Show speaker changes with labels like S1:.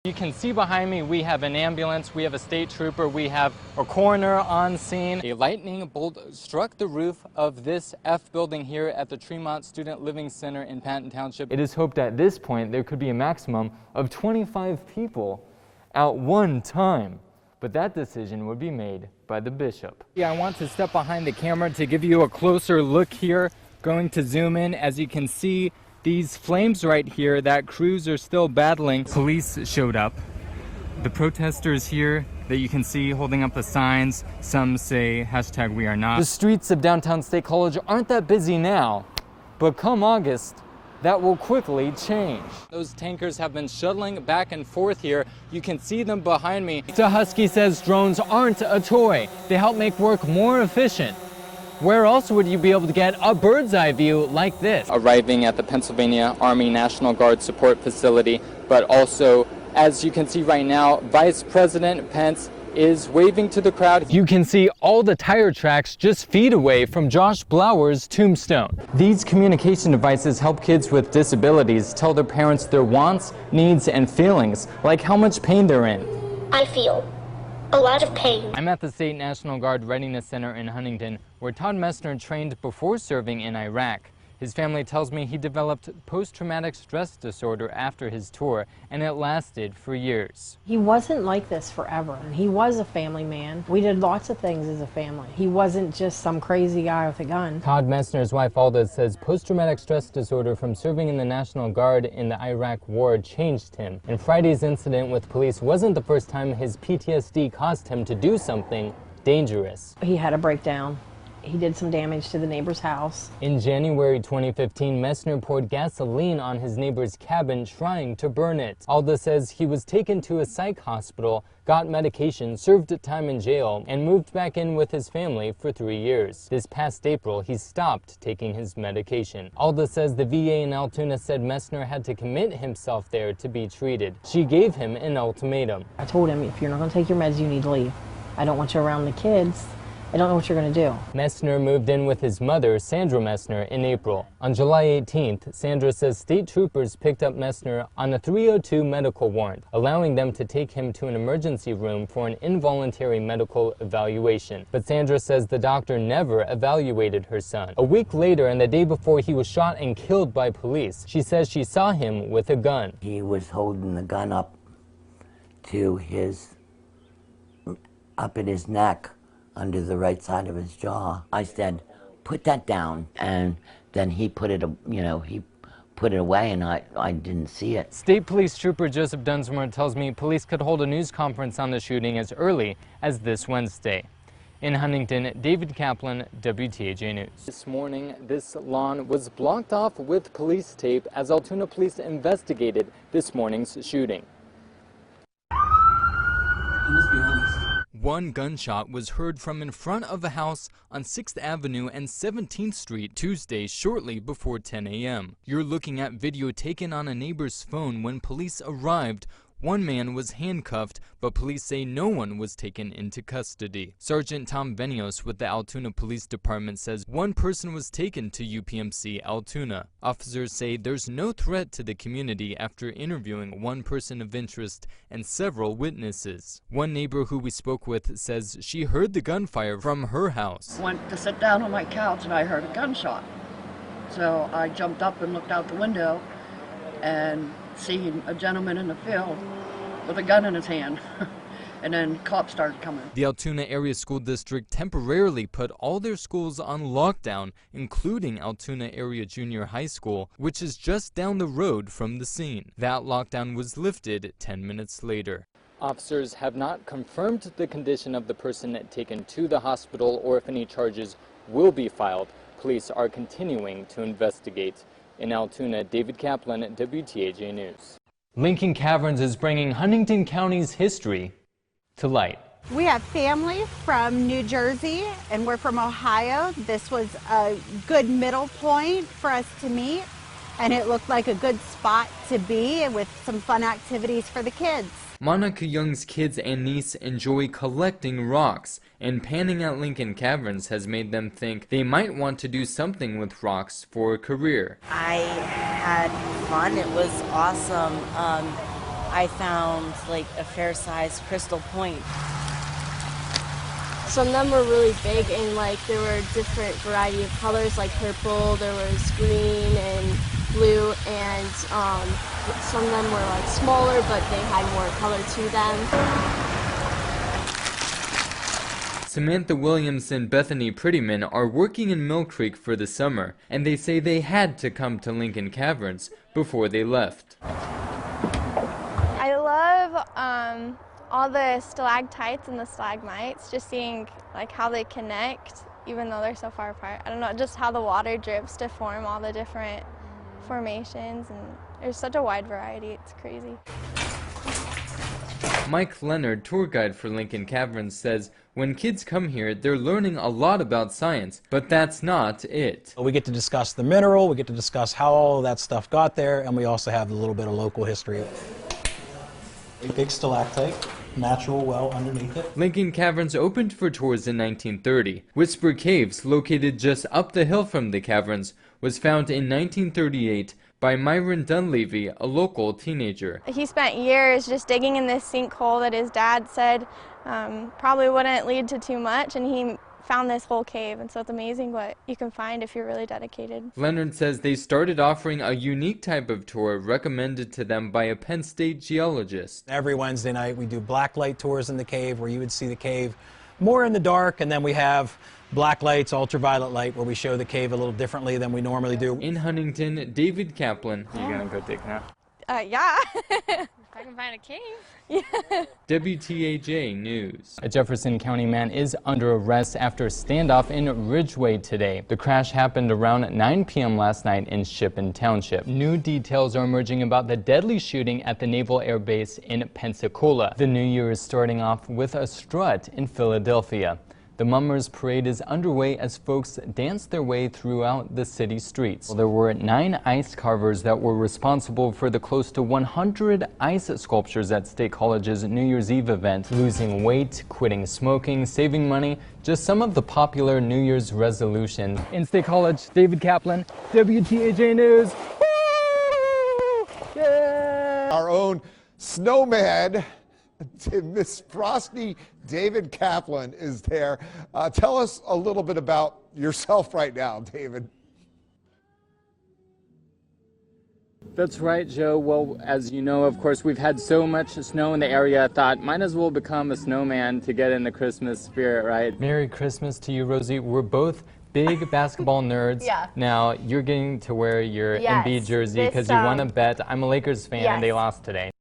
S1: You can see behind me we have an ambulance, we have a state trooper, we have a coroner on scene. A lightning bolt struck the roof of this F building here at the Tremont Student Living Center in Patton Township. It is hoped at this point there could be a maximum of 25 people at one time, but that decision would be made by the bishop. I want to step behind the camera to give you a closer look here. Going to zoom in. As you can see, these flames right here that crews are still battling. Police showed up. The protesters here that you can see holding up the signs, some say #WeAreNot. The streets of downtown State College aren't that busy now, but come August, that will quickly change. Those tankers have been shuttling back and forth here. You can see them behind me. The Husky says drones aren't a toy. They help make work more efficient. Where else would you be able to get a bird's eye view like this? Arriving at the Pennsylvania Army National Guard Support Facility, but also, as you can see right now, Vice President Pence is waving to the crowd. You can see all the tire tracks just feet away from Josh Blauer's tombstone. These communication devices help kids with disabilities tell their parents their wants, needs, and feelings, like how much pain they're in.
S2: I feel a lot of pain.
S1: I'm at the State National Guard Readiness Center in Huntington, where Todd Messner trained before serving in Iraq. His family tells me he developed post-traumatic stress disorder after his tour, and it lasted for years.
S3: He wasn't like this forever, and he was a family man. We did lots of things as a family. He wasn't just some crazy guy with a gun.
S1: Todd Messner's wife Alda says post-traumatic stress disorder from serving in the National Guard in the Iraq War changed him. And Friday's incident with police wasn't the first time his PTSD caused him to do something dangerous.
S3: He had a breakdown. He did some damage to the neighbor's house.
S1: In January 2015, Messner poured gasoline on his neighbor's cabin trying to burn it. Alda says he was taken to a psych hospital, got medication, served time in jail, and moved back in with his family for 3 years. This past April, he stopped taking his medication. Alda says the VA in Altoona said Messner had to commit himself there to be treated. She gave him an ultimatum.
S3: I told him, if you're not going to take your meds, you need to leave. I don't want you around the kids. I don't know what you're going to do.
S1: Messner moved in with his mother, Sandra Messner, in April. On July 18th, Sandra says state troopers picked up Messner on a 302 medical warrant, allowing them to take him to an emergency room for an involuntary medical evaluation. But Sandra says the doctor never evaluated her son. A week later, and the day before he was shot and killed by police, she says she saw him with a gun.
S4: He was holding the gun up to up at his neck, under the right side of his jaw. I said, put that down, and then he put it, he put it away, and I didn't see it.
S1: State Police Trooper Joseph Dunsmore tells me police could hold a news conference on the shooting as early as this Wednesday. In Huntington, David Kaplan, WTAJ News. This morning, this lawn was blocked off with police tape as Altoona police investigated this morning's shooting. Let's be honest. One gunshot was heard from in front of a house on 6th Avenue and 17th Street Tuesday shortly before 10 a.m. You're looking at video taken on a neighbor's phone when police arrived. One man was handcuffed, but police say no one was taken into custody. Sergeant Tom Venios with the Altoona Police Department says one person was taken to UPMC Altoona. Officers say there's no threat to the community after interviewing one person of interest and several witnesses. One neighbor who we spoke with says she heard the gunfire from her house.
S5: Went to sit down on my couch and I heard a gunshot. So I jumped up and looked out the window and seen a gentleman in the field with a gun in his hand. And then cops started coming.
S1: The Altoona Area School District temporarily put all their schools on lockdown, including Altoona Area Junior High School, which is just down the road from the scene. That lockdown was lifted 10 minutes later. Officers have not confirmed the condition of the person taken to the hospital or if any charges will be filed. Police are continuing to investigate. In Altoona, David Kaplan, WTAJ News. Lincoln Caverns is bringing Huntington County's history to light.
S6: We have family from New Jersey and we're from Ohio. This was a good middle point for us to meet, and it looked like a good spot to be with some fun activities for the kids.
S1: Monica Young's kids and niece enjoy collecting rocks, and panning at Lincoln Caverns has made them think they might want to do something with rocks for a career.
S7: I had fun. It was awesome. I found like a fair-sized crystal point.
S8: Some of them were really big and like there were different variety of colors like purple, there was green and blue, and some of them were like smaller but they had more color to them.
S1: Samantha Williams and Bethany Prettyman are working in Mill Creek for the summer, and they say they had to come to Lincoln Caverns before they left.
S9: I love all the stalactites and the stalagmites, just seeing like how they connect even though they're so far apart. I don't know, just how the water drips to form all the different formations, and there's such a wide variety, it's crazy.
S1: Mike Leonard, tour guide for Lincoln Caverns, says when kids come here, they're learning a lot about science, but that's not it.
S10: We get to discuss the mineral, we get to discuss how all of that stuff got there, and we also have a little bit of local history. A big stalactite, natural well underneath it.
S1: Lincoln Caverns opened for tours in 1930. Whisper Caves, located just up the hill from the caverns, was found in 1938 by Myron Dunleavy, a local teenager.
S9: He spent years just digging in this sinkhole that his dad said probably wouldn't lead to too much, and he found this whole cave, and so it's amazing what you can find if you're really dedicated.
S1: Leonard says they started offering a unique type of tour recommended to them by a Penn State geologist.
S10: Every Wednesday night we do black light tours in the cave where you would see the cave more in the dark, and then we have black lights, ultraviolet light, where we show the cave a little differently than we normally do.
S1: In Huntington, David Kaplan. You gonna go dig now?
S9: Yeah.
S8: If I can find a cave.
S9: Yeah.
S1: WTAJ News. A Jefferson County man is under arrest after a standoff in Ridgeway today. The crash happened around 9 p.m. last night in Shippen Township. New details are emerging about the deadly shooting at the Naval Air Base in Pensacola. The new year is starting off with a strut in Philadelphia. The Mummers Parade is underway as folks dance their way throughout the city streets. There were 9 ice carvers that were responsible for the close to 100 ice sculptures at State College's New Year's Eve event. Losing weight, quitting smoking, saving money, just some of the popular New Year's resolutions. In State College, David Kaplan, WTAJ News.
S11: Yeah! Our own snowman, Miss Frosty David Kaplan is there. Tell us a little bit about yourself right now, David.
S1: That's right, Joe. Well, as you know, of course, we've had so much snow in the area, I thought might as well become a snowman to get in the Christmas spirit, right? Merry Christmas to you, Rosie. We're both big basketball nerds.
S12: Yeah.
S1: Now, you're getting to wear your MB jersey because you won a bet. I'm a Lakers fan and they lost today.